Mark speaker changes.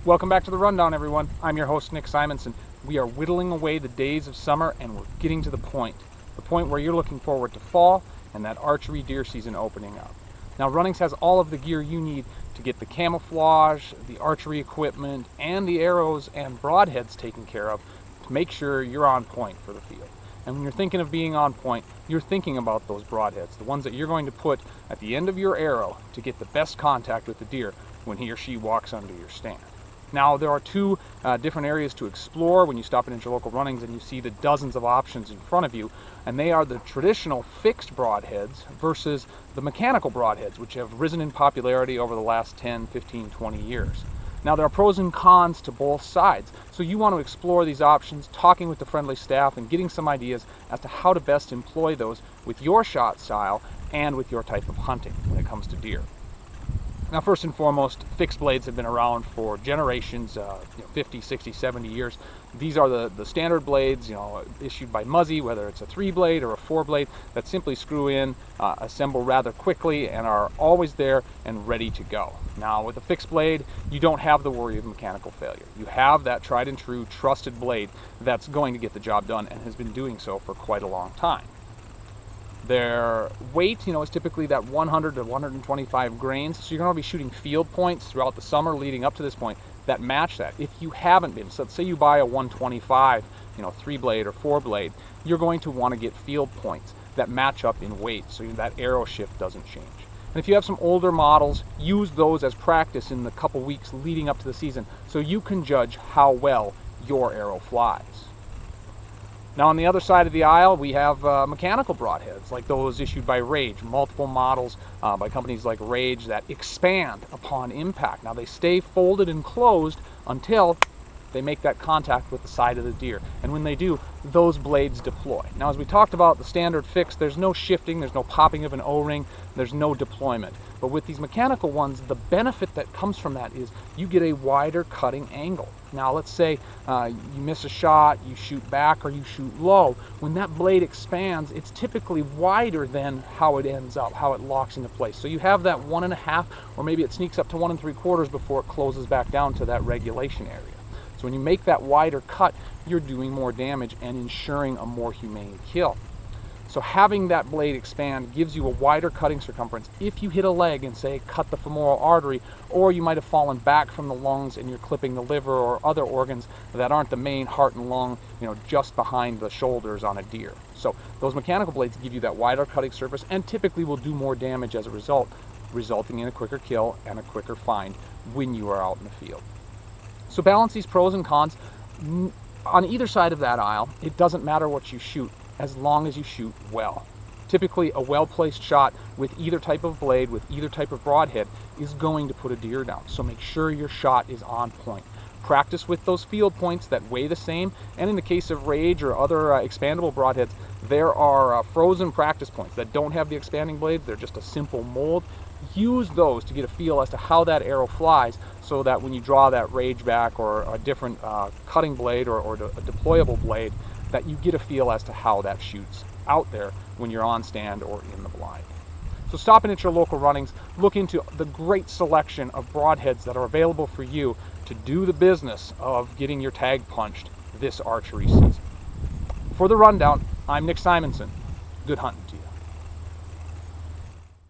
Speaker 1: Welcome back to the Rundown, everyone. I'm your host, Nick Simonson. We are whittling away the days of summer, and we're getting to the point where you're looking forward to fall and that archery deer season opening up. Now, Runnings has all of the gear you need to get the camouflage, the archery equipment, and the arrows and broadheads taken care of to make sure you're on point for the field. And when you're thinking of being on point, you're thinking about those broadheads, the ones that you're going to put at the end of your arrow to get the best contact with the deer when he or she walks under your stand. Now, there are two different areas to explore when you stop in at your local Runnings and you see the dozens of options in front of you, and they are the traditional fixed broadheads versus the mechanical broadheads, which have risen in popularity over the last 10, 15, 20 years. Now, there are pros and cons to both sides, so you want to explore these options, talking with the friendly staff and getting some ideas as to how to best employ those with your shot style and with your type of hunting when it comes to deer. Now, first and foremost, fixed blades have been around for generations, 50, 60, 70 years. These are the standard blades, issued by Muzzy, whether it's a 3-blade or a 4-blade, that simply screw in, assemble rather quickly, and are always there and ready to go. Now, with a fixed blade, you don't have the worry of mechanical failure. You have that tried and true, trusted blade that's going to get the job done and has been doing so for quite a long time. Their weight, is typically that 100 to 125 grains, so you're going to be shooting field points throughout the summer leading up to this point that match that. If you haven't been, so let's say you buy a 125, 3-blade or 4-blade, you're going to want to get field points that match up in weight so that arrow shift doesn't change. And if you have some older models, use those as practice in the couple weeks leading up to the season so you can judge how well your arrow flies. Now, on the other side of the aisle, we have mechanical broadheads like those issued by Rage, multiple models by companies like Rage that expand upon impact. Now, they stay folded and closed until they make that contact with the side of the deer. And when they do, those blades deploy. Now, as we talked about the standard fix, there's no shifting, there's no popping of an O-ring, there's no deployment. But with these mechanical ones, the benefit that comes from that is you get a wider cutting angle. Now, let's say you miss a shot, you shoot back or you shoot low. When that blade expands, it's typically wider than how it ends up, how it locks into place. So you have that 1.5, or maybe it sneaks up to 1 3/4 before it closes back down to that regulation area. So when you make that wider cut, you're doing more damage and ensuring a more humane kill. So having that blade expand gives you a wider cutting circumference if you hit a leg and say cut the femoral artery, or you might have fallen back from the lungs and you're clipping the liver or other organs that aren't the main heart and lung, just behind the shoulders on a deer. So those mechanical blades give you that wider cutting surface and typically will do more damage as a result, resulting in a quicker kill and a quicker find when you are out in the field. So balance these pros and cons. On either side of that aisle, it doesn't matter what you shoot as long as you shoot well. Typically, a well-placed shot with either type of blade, with either type of broadhead, is going to put a deer down. So make sure your shot is on point. Practice with those field points that weigh the same, and in the case of Rage or other expandable broadheads, there are frozen practice points that don't have the expanding blades. They're just a simple mold. Use those to get a feel as to how that arrow flies so that when you draw that Rage back or a different cutting blade or a deployable blade, that you get a feel as to how that shoots out there when you're on stand or in the blind. So stop in at your local Runnings, look into the great selection of broadheads that are available for you to do the business of getting your tag punched this archery season. For the Rundown, I'm Nick Simonson. Good hunting to you.